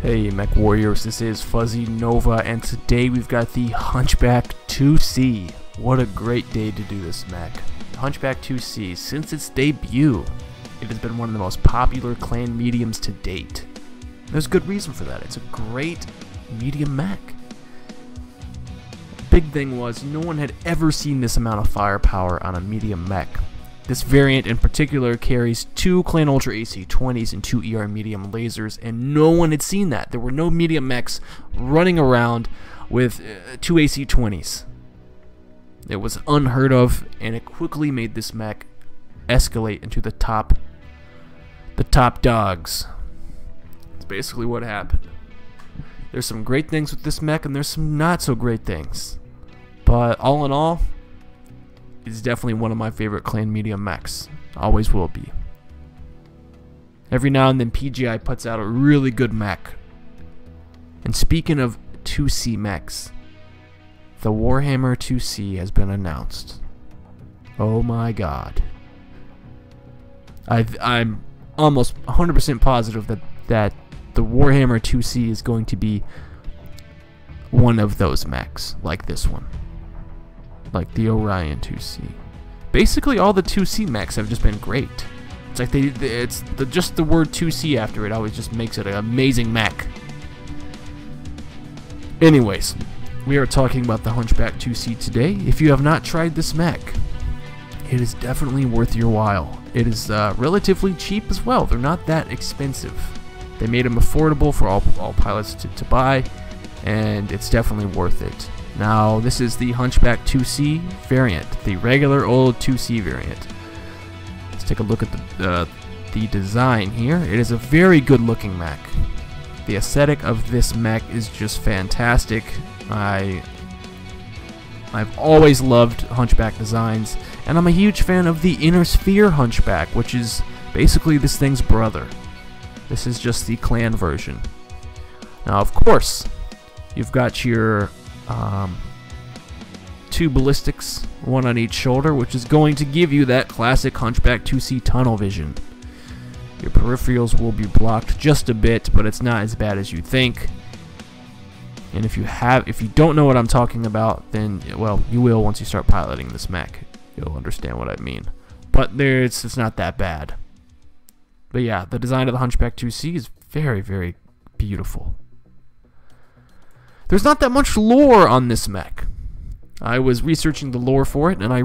Hey Mech Warriors, this is Fuzzy Nova, and today we've got the Hunchback IIC. What a great day to do this mech. The Hunchback IIC, since its debut, it has been one of the most popular clan mediums to date. There's good reason for that. It's a great medium mech. Big thing was, no one had ever seen this amount of firepower on a medium mech. This variant in particular carries 2 Clan Ultra AC-20s and 2 ER medium lasers, and no one had seen that. There were no medium mechs running around with 2 AC-20s. It was unheard of, and it quickly made this mech escalate into the top dogs. That's basically what happened. There's some great things with this mech, and there's some not so great things. But all in all, it's definitely one of my favorite clan medium mechs. Always will be. Every now and then PGI puts out a really good mech. And speaking of 2C mechs, the Warhammer 2C has been announced. Oh my god. I'm almost 100% positive that the Warhammer 2C is going to be one of those mechs, like this one. Like the Orion 2C. Basically, all the 2C mechs have just been great. It's like just the word 2C after it always just makes it an amazing mech. Anyways, we are talking about the Hunchback 2C today. If you have not tried this mech, it is definitely worth your while. It is relatively cheap as well. They're not that expensive. They made them affordable for all pilots to buy, and it's definitely worth it. Now, this is the Hunchback 2C variant, the regular old 2C variant. Let's take a look at the design here. It is a very good looking mech. The aesthetic of this mech is just fantastic. I've always loved Hunchback designs, and I'm a huge fan of the Inner Sphere Hunchback, which is basically this thing's brother. This is just the clan version. Now, of course, you've got your 2 ballistics, 1 on each shoulder, which is going to give you that classic Hunchback 2C tunnel vision. Your peripherals will be blocked just a bit, but it's not as bad as you think. And if you don't know what I'm talking about, then, well, you will once you start piloting this mech. You'll understand what I mean. But it's not that bad. But yeah, the design of the Hunchback 2C is very, very beautiful. There's not that much lore on this mech. I was researching the lore for it, and I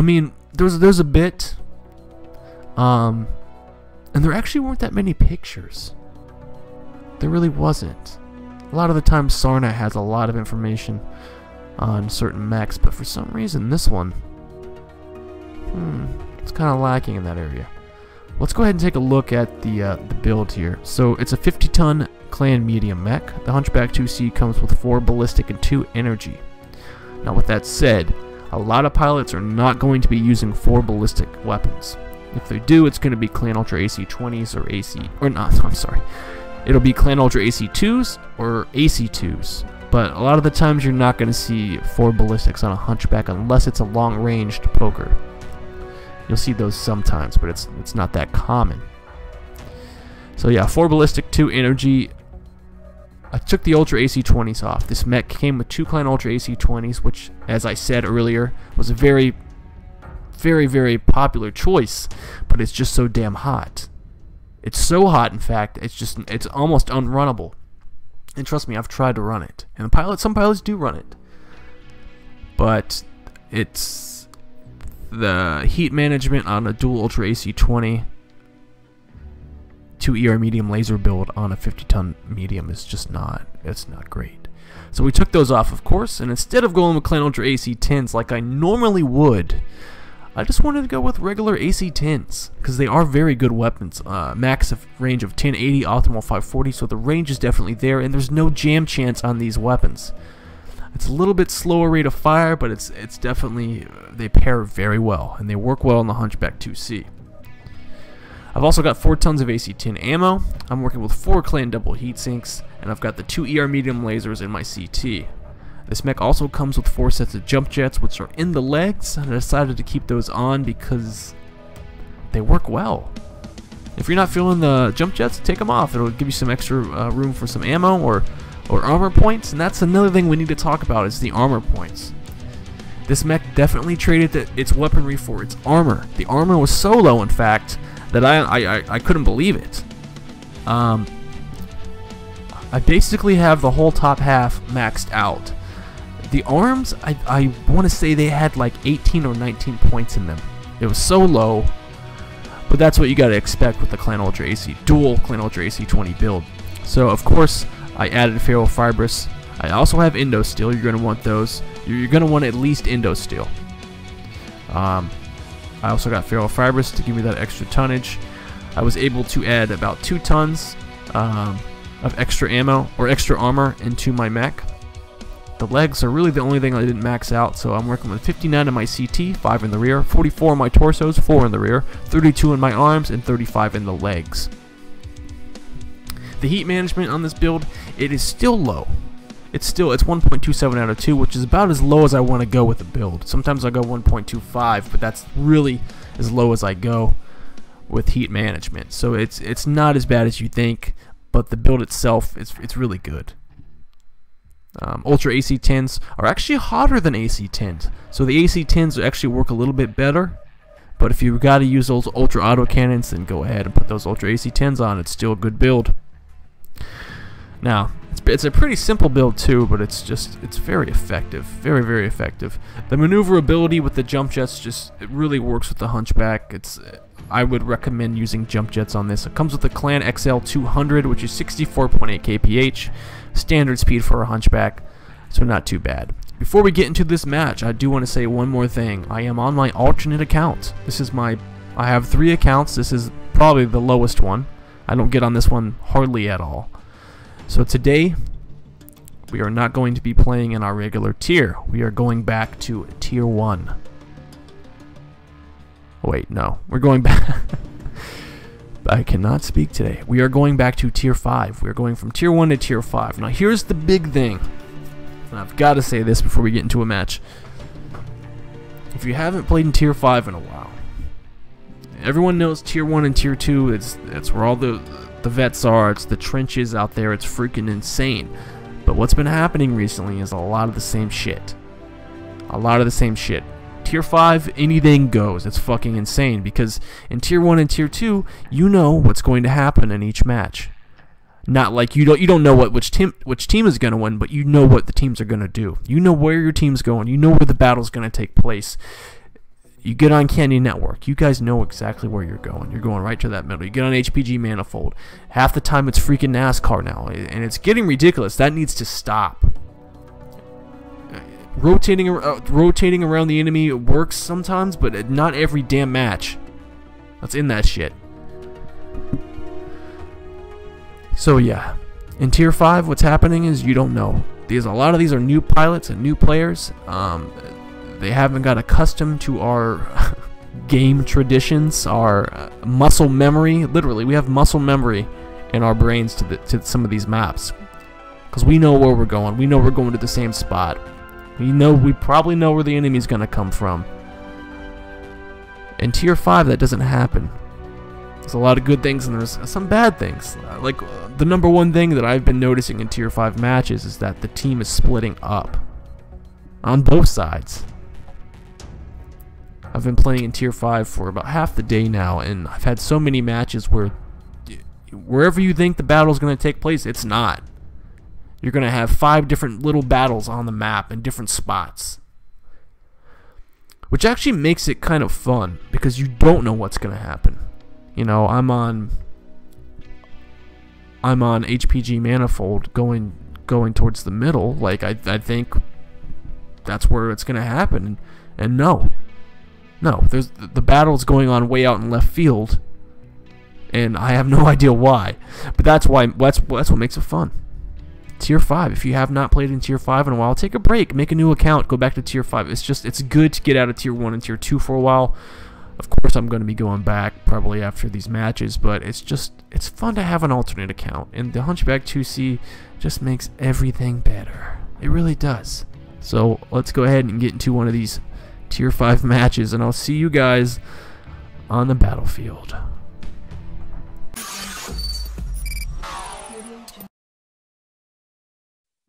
mean, there's a bit, and there actually weren't that many pictures. There really wasn't. A lot of the time, Sarna has a lot of information on certain mechs, but for some reason, this one, it's kind of lacking in that area. Let's go ahead and take a look at the build here. So it's a 50-ton clan medium mech. The Hunchback 2C comes with 4 ballistic and 2 energy. Now, with that said, a lot of pilots are not going to be using 4 ballistic weapons. If they do, it's going to be Clan Ultra AC-20s it'll be Clan Ultra AC-2s or AC-2s. But a lot of the times you're not going to see 4 ballistics on a Hunchback unless it's a long-ranged poker. You'll see those sometimes, but it's not that common. So yeah, 4 ballistic, 2 energy. I took the Ultra AC-20s off. This mech came with 2 Clan Ultra AC-20s, which, as I said earlier, was a very, very, very popular choice, but it's just so damn hot. It's so hot, in fact, it's almost unrunnable. And trust me, I've tried to run it. And some pilots do run it. But it's the heat management on a dual Ultra AC-20 2 ER medium laser build on a 50-ton medium is just not great. So we took those off, of course, and instead of going with Clan Ultra AC-10s like I normally would, I just wanted to go with regular AC-10s because they are very good weapons. Max range of 1080, optimal 540, so the range is definitely there, and there's no jam chance on these weapons. It's a little bit slower rate of fire, but it's definitely, they pair very well, and they work well on the Hunchback 2C. I've also got 4 tons of AC-10 ammo. I'm working with 4 clan double heat sinks, and I've got the 2 ER medium lasers in my CT. This mech also comes with 4 sets of jump jets, which are in the legs, and I decided to keep those on because they work well. If you're not feeling the jump jets, take them off. It'll give you some extra room for some ammo or armor points, and that's another thing we need to talk about is the armor points. This mech definitely traded its weaponry for its armor. The armor was so low, in fact, that I couldn't believe it. I basically have the whole top half maxed out. The arms, I want to say they had like 18 or 19 points in them. It was so low, but that's what you got to expect with the Clan Ultra AC, dual Clan Ultra AC 20 build. So of course, I added ferrofibrous. I also have Indo Steel. You're going to want those. You're going to want at least Indo Steel. I also got ferrofibrous to give me that extra tonnage. I was able to add about 2 tons of extra ammo or extra armor into my mech. The legs are really the only thing I didn't max out, so I'm working with 59 in my CT, 5 in the rear, 44 in my torsos, 4 in the rear, 32 in my arms, and 35 in the legs. The heat management on this build, it is still low. It's 1.27 out of 2, which is about as low as I want to go with the build. Sometimes I go 1.25, but that's really as low as I go with heat management. So it's not as bad as you think, but the build itself, it's really good. Ultra AC 10s are actually hotter than AC 10s, so the AC 10s actually work a little bit better. But if you've got to use those ultra auto cannons, then go ahead and put those Ultra AC 10s on. It's still a good build. Now, it's a pretty simple build too, but it's very effective, very effective. The maneuverability with the jump jets it really works with the Hunchback. I would recommend using jump jets on this. It comes with the Clan XL 200, which is 64.8 kph, standard speed for a Hunchback, so not too bad. Before we get into this match, I do want to say one more thing. I am on my alternate account. I have 3 accounts. This is probably the lowest one. I don't get on this one hardly at all. So today, we are not going to be playing in our regular tier. We are going back to tier 1. Wait, no. We're going back. I cannot speak today. We are going back to tier 5. We are going from tier 1 to tier 5. Now here's the big thing. And I've got to say this before we get into a match. If you haven't played in tier 5 in a while, everyone knows tier 1 and tier 2. It's where all the vets are. It's the trenches out there. It's freaking insane. But what's been happening recently is a lot of the same shit. Tier 5, anything goes. It's fucking insane because in tier 1 and tier 2, you know what's going to happen in each match. Not like you don't know which team is going to win, but you know what the teams are going to do. You know where your team's going. You know where the battle's going to take place. You get on Candy Network. You guys know exactly where you're going. You're going right to that middle. You get on HPG Manifold. Half the time it's freaking NASCAR now, and it's getting ridiculous. That needs to stop. Rotating around the enemy works sometimes, but not every damn match. Let's end that shit. So yeah, in tier 5, what's happening is you don't know. A lot of these are new pilots and new players. They haven't got accustomed to our game traditions, our muscle memory. Literally, we have muscle memory in our brains to some of these maps, because we know where we're going. We know we're going to the same spot. We probably know where the enemy's gonna come from. In tier 5, that doesn't happen. There's a lot of good things and there's some bad things. Like the number one thing that I've been noticing in tier 5 matches is that the team is splitting up on both sides. I've been playing in tier 5 for about half the day now, and I've had so many matches where wherever you think the battle's gonna take place, it's not. You're going to have 5 different little battles on the map in different spots, which actually makes it kind of fun because you don't know what's going to happen. You know, I'm on HPG Manifold going towards the middle. Like I think that's where it's going to happen, and no, there's the battle's going on way out in left field, and I have no idea why. But that's what makes it fun. Tier 5. If you have not played in tier 5 in a while, take a break, make a new account, go back to tier 5. It's good to get out of tier 1 and tier 2 for a while. Of course, I'm going to be going back probably after these matches, but it's fun to have an alternate account, and the Hunchback IIC just makes everything better. It really does. So let's go ahead and get into one of these tier 5 matches, and I'll see you guys on the battlefield.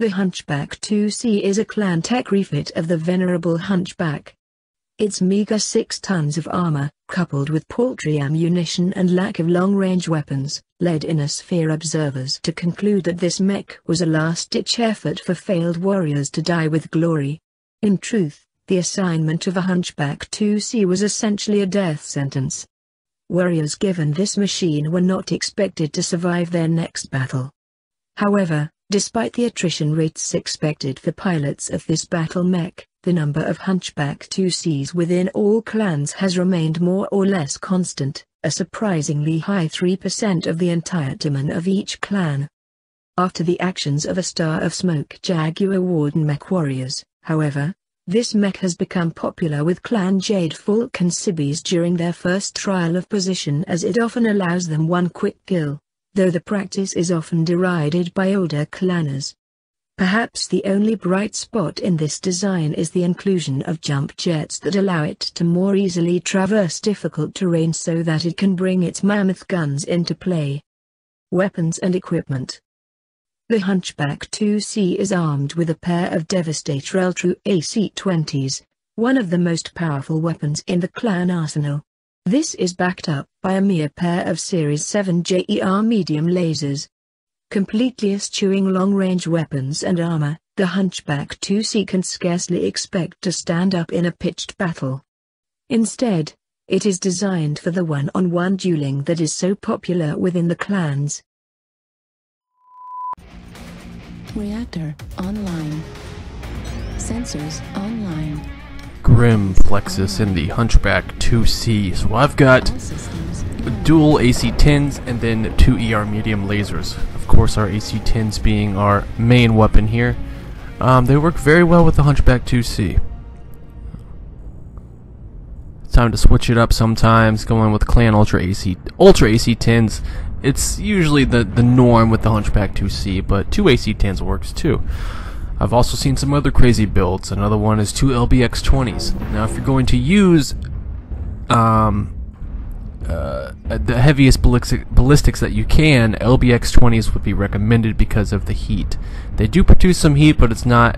The Hunchback IIC is a clan tech refit of the venerable Hunchback. Its meager 6 tons of armor, coupled with paltry ammunition and lack of long-range weapons, led Inosphere observers to conclude that this mech was a last-ditch effort for failed warriors to die with glory. In truth, the assignment of a Hunchback IIC was essentially a death sentence. Warriors given this machine were not expected to survive their next battle. However, despite the attrition rates expected for pilots of this battle mech, the number of Hunchback IICs within all clans has remained more or less constant, a surprisingly high 3% of the entire timon of each clan. After the actions of a Star of Smoke Jaguar Warden MechWarriors, however, this mech has become popular with Clan Jade Falcon Sibbies during their first trial of position, as it often allows them one quick kill, though the practice is often derided by older clanners. Perhaps the only bright spot in this design is the inclusion of jump jets that allow it to more easily traverse difficult terrain so that it can bring its mammoth guns into play. Weapons and equipment. The Hunchback IIC is armed with a pair of Devastator Ultra AC-20s, one of the most powerful weapons in the clan arsenal. This is backed up by a mere pair of Series 7 JER medium lasers. Completely eschewing long-range weapons and armor, the Hunchback IIC can scarcely expect to stand up in a pitched battle. Instead, it is designed for the one-on-one dueling that is so popular within the clans. Reactor online. Sensors online. Grim Plexus in the Hunchback IIC. So I've got dual AC-10s and then 2 ER medium lasers. Of course, our AC-10s being our main weapon here. They work very well with the Hunchback IIC. It's time to switch it up sometimes, going with Clan Ultra AC-10s. It's usually the norm with the Hunchback IIC, but 2 AC-10s works too. I've also seen some other crazy builds. Another one is 2 LBX-20s. Now, if you're going to use the heaviest ballistics that you can, LBX-20s would be recommended because of the heat. They do produce some heat, but it's not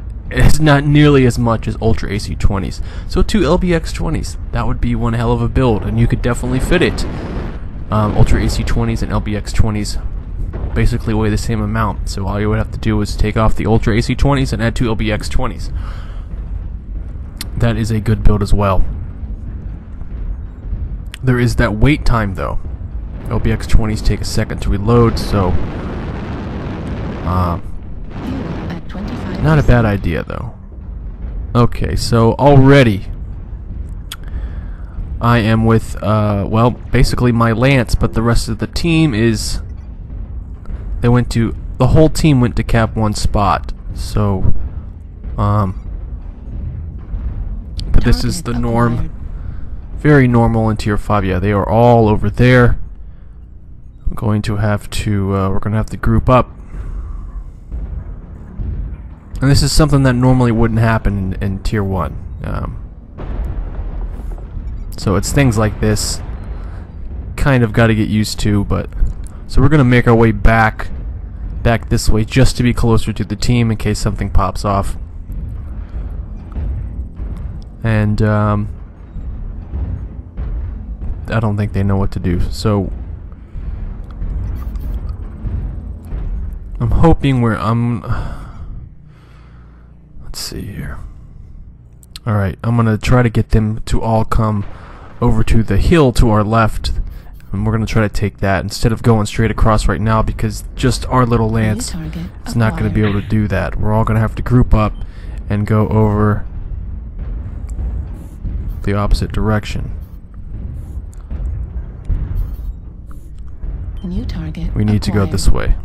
nearly as much as Ultra AC-20s. So 2 LBX-20s, that would be one hell of a build, and you could definitely fit it. Ultra AC-20s and LBX-20s basically weigh the same amount, so all you would have to do is take off the Ultra AC-20s and add 2 LBX-20s. That is a good build as well. There is that wait time though. LBX-20s take a second to reload, so not a bad idea though. Okay, so already I am with well, basically my Lance, but the rest of the team is the whole team went to Cap 1 spot. So but this is the norm. Very normal in Tier 5. Yeah, they are all over there. I'm going to have to we're going to have to group up. And this is something that normally wouldn't happen in Tier 1. So it's things like this. Kind of got to get used to, but so we're going to make our way back this way just to be closer to the team in case something pops off. And I don't think they know what to do, so I'm hoping let's see here. Alright, I'm gonna try to get them to all come over to the hill to our left, and we're gonna try to take that instead of going straight across right now, because just our little Lance is not gonna be able to do that. We're all gonna have to group up and go over the opposite direction. New target We need to go this way.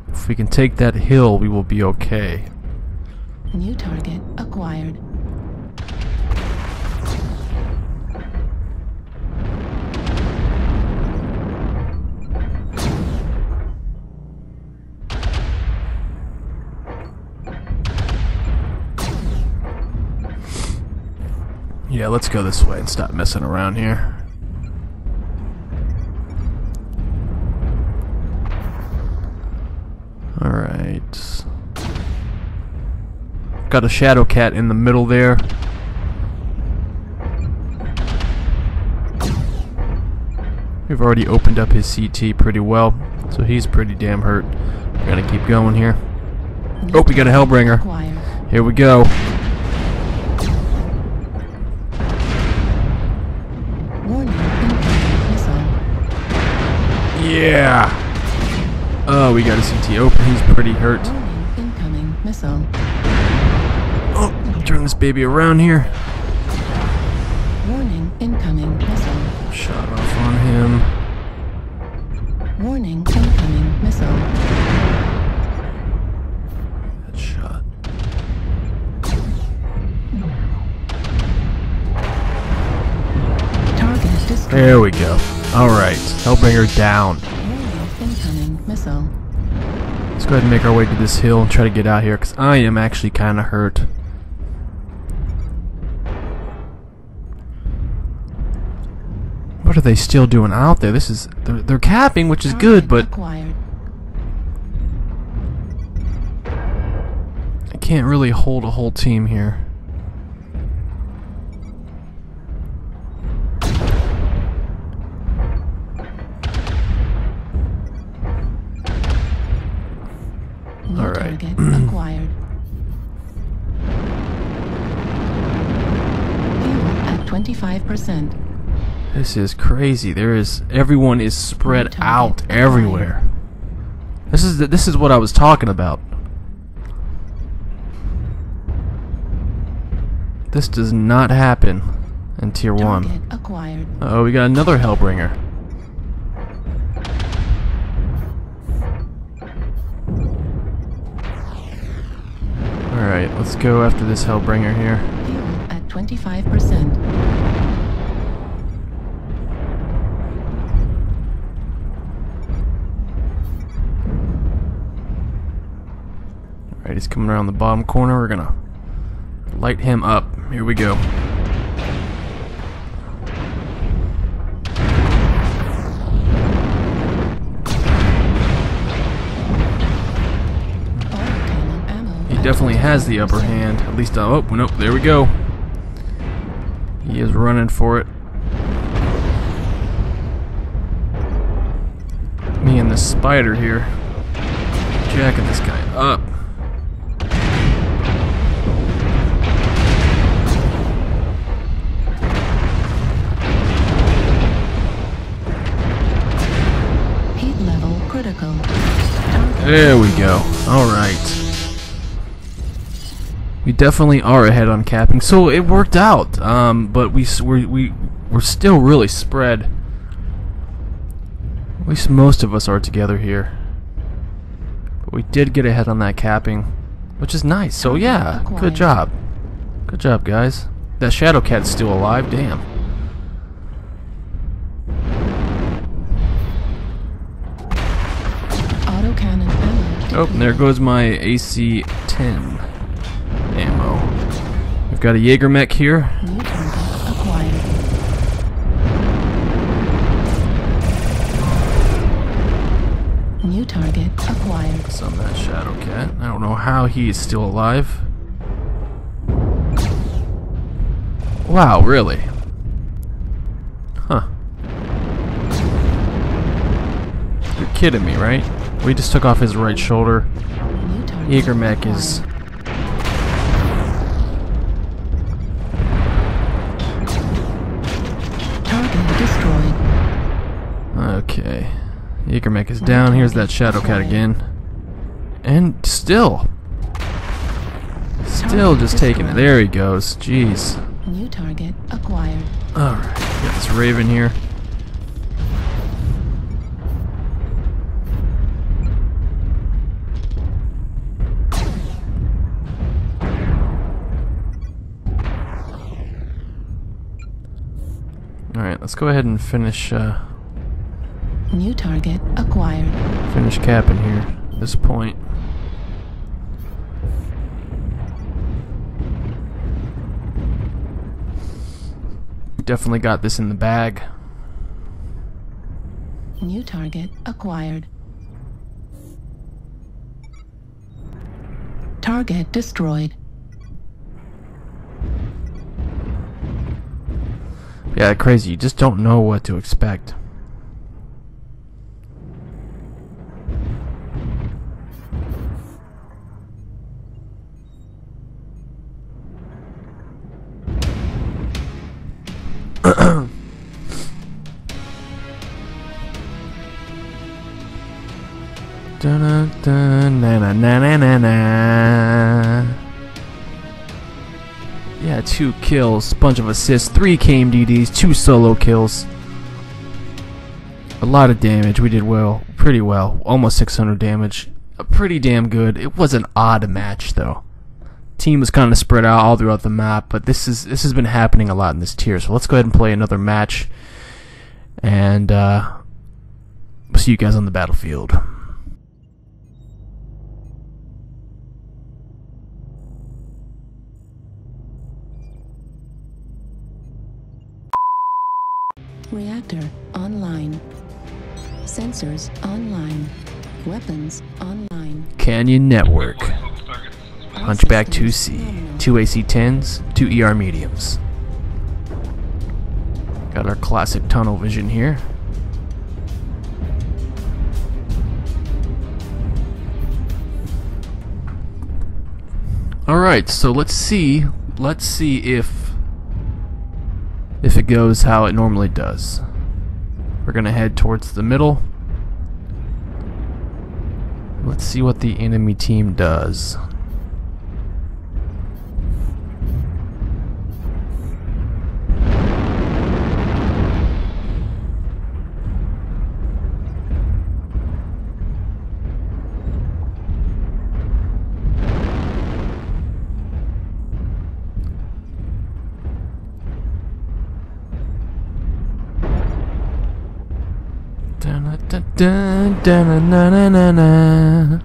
If we can take that hill, we will be okay. New target acquired. Yeah, let's go this way and stop messing around here. Alright. Got a Shadow Cat in the middle there. We've already opened up his CT pretty well, so he's pretty damn hurt. We're gonna keep going here. Oh, we got a Hellbringer. Here we go. Yeah. Oh, we got a CT open. He's pretty hurt. Incoming missile. Oh, turn this baby around here. Warning, incoming missile. Shot off on him. Warning, incoming missile. Good shot. Target destroyed. There we go. Alright, Hellbringer down. Warning, incoming missile. Let's go ahead and make our way to this hill and try to get out here, because I am actually kind of hurt. What are they still doing out there? This is... They're capping, which is good, but... Acquired. I can't really hold a whole team here. New All right. target acquired. Fuel at 25%. This is crazy. Everyone is spread Target out acquired. everywhere. This is what I was talking about. This does not happen in Tier 1. Target acquired. Uh-oh, we got another Hellbringer. Alright, let's go after this Hellbringer here. Fuel at 25%. Alright, he's coming around the bottom corner. We're gonna light him up. Here we go. He definitely has the upper hand. At least, oh, nope, there we go. He is running for it. Me and the spider here. Jacking this guy up. Heat level critical. There we go. Alright. We definitely are ahead on capping, so it worked out. But we're still really spread. At least most of us are together here. But we did get ahead on that capping, which is nice. So yeah, good job. Good job, guys. That Shadow Cat's still alive. Damn. Autocannon ammo. Oh, and there goes my AC-10 ammo. We've got a Jaeger mech here. New target acquired. New target acquired. It's on that Shadow Cat. I don't know how he is still alive. Wow, really? Huh. You're kidding me, right? We just took off his right shoulder. New target Jaeger mech is... Target destroyed. Okay. Jaeger mech is down. Here's that Shadow Cat again. And still just taking it. There he goes. Jeez. New target acquired. Alright. Got this Raven here. Alright, let's go ahead and finish New target acquired. finish capping here at this point. Definitely got this in the bag. New target acquired. Target destroyed. Yeah, crazy. You just don't know what to expect. Yeah, 2 kills, bunch of assists, 3 KMDDs, 2 solo kills. A lot of damage. We did well, pretty well. Almost 600 damage. Pretty damn good. It was an odd match though. Team was kind of spread out all throughout the map, but this has been happening a lot in this tier. So let's go ahead and play another match, and we'll see you guys on the battlefield. Reactor online. Sensors online. Weapons online. Canyon Network. Hunchback IIC. 2 AC-10s, 2 ER mediums. Got our classic tunnel vision here. Alright, so let's see if it goes how it normally does. We're gonna head towards the middle. Let's see what the enemy team does. Dun, dun, na, na, na, na.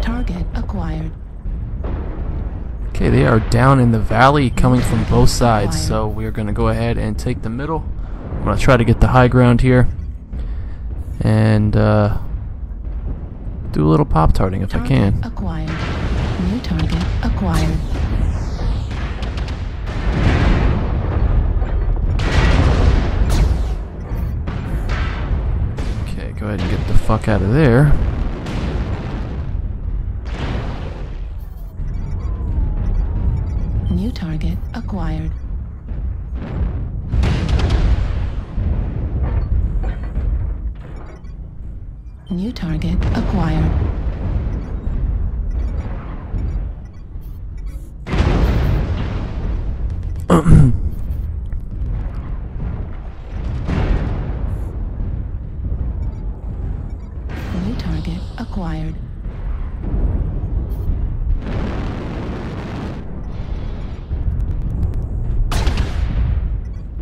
Target acquired. Okay, they are down in the valley coming from both sides, so we're going to go ahead and take the middle. I'm going to try to get the high ground here and do a little pop-tarting if I can. Acquired. New target acquired. Go ahead and get the fuck out of there. New target acquired. New target acquired. New target acquired.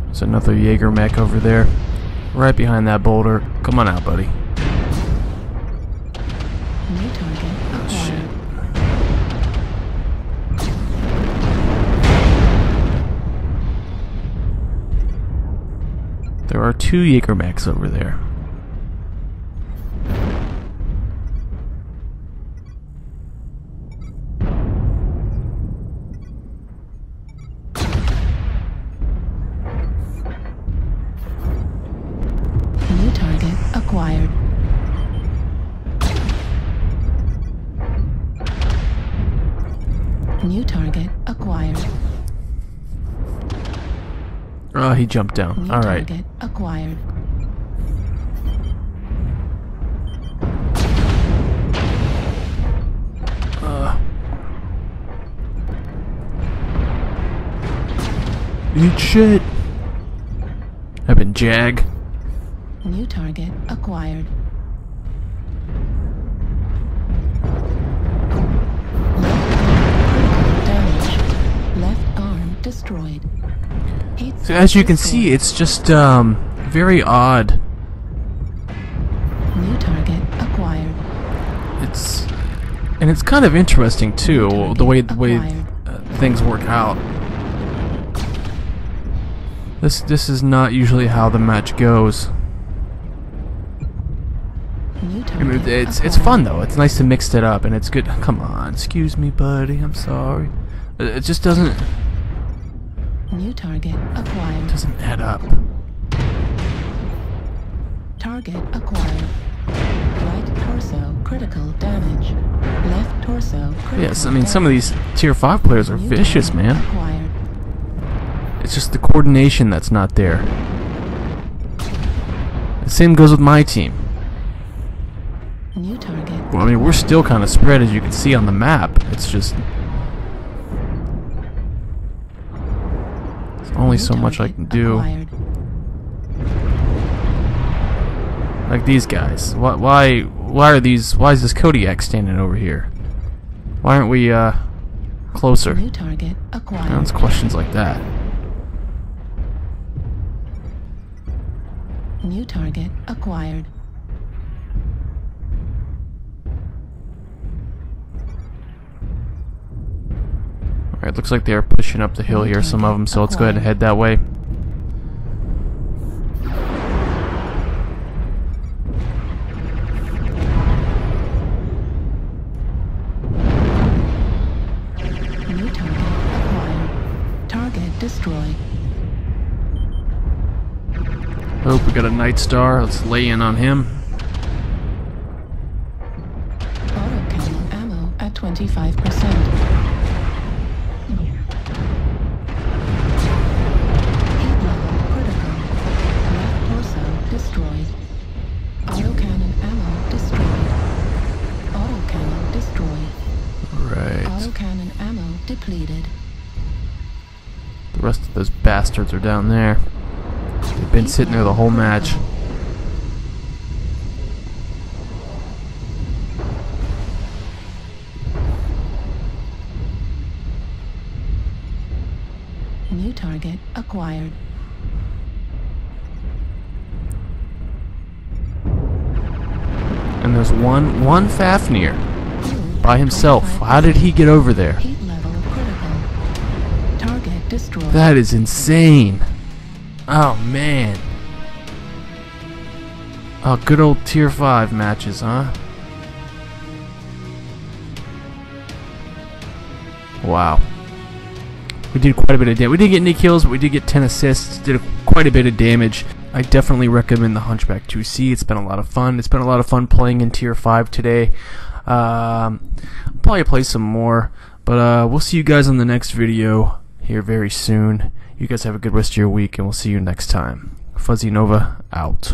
There's another Jaeger mech over there, right behind that boulder. Come on out, buddy. New target acquired. There are 2 Jaeger mechs over there. New target acquired. New target acquired. Oh, he jumped down. New All right. target acquired. Eat shit. I've been Jag. New target acquired. Damage. Left arm destroyed. So as you can see, it's just very odd. New target acquired. It's kind of interesting too, the way Acquired. things work out. This is not usually how the match goes. New target I mean, it's fun though. It's nice to mix it up, and it's good. Come on, excuse me, buddy. I'm sorry. It just doesn't New target acquired. add up. Target acquired. Right torso critical damage. Left torso critical Yes, I mean some of these tier 5 players are vicious, man. acquired. It's just the coordination that's not there. The same goes with my team. New target. Well, I mean, we're still kind of spread, as you can see on the map. It's just there's only so much I can do. Acquired. Like these guys. Why are these? Why is this Kodiak standing over here? Why aren't we closer? New target acquired. It's questions like that. New target acquired. Alright, looks like they are pushing up the hill here, some of them, so let's go ahead and head that way. New target acquired. Target destroyed. Oh, we got a Night Star. Let's lay in on him. Autocannon ammo at 25%. Heat level critical. Left torso destroyed. Autocannon ammo destroyed. Autocannon destroyed. Right. Autocannon ammo depleted. The rest of those bastards are down there. They've been sitting there the whole match. New target acquired. And there's one Fafnir by himself. How did he get over there? Heat level critical. Target destroyed. That is insane. Oh man. Oh, good old tier 5 matches, huh? Wow. We did quite a bit of damage. We didn't get any kills, but we did get 10 assists. Did quite a bit of damage. I definitely recommend the Hunchback IIC. It's been a lot of fun. It's been a lot of fun playing in tier 5 today. I'll probably play some more, but we'll see you guys on the next video here very soon. You guys have a good rest of your week, and we'll see you next time. Fuzzy Nova out.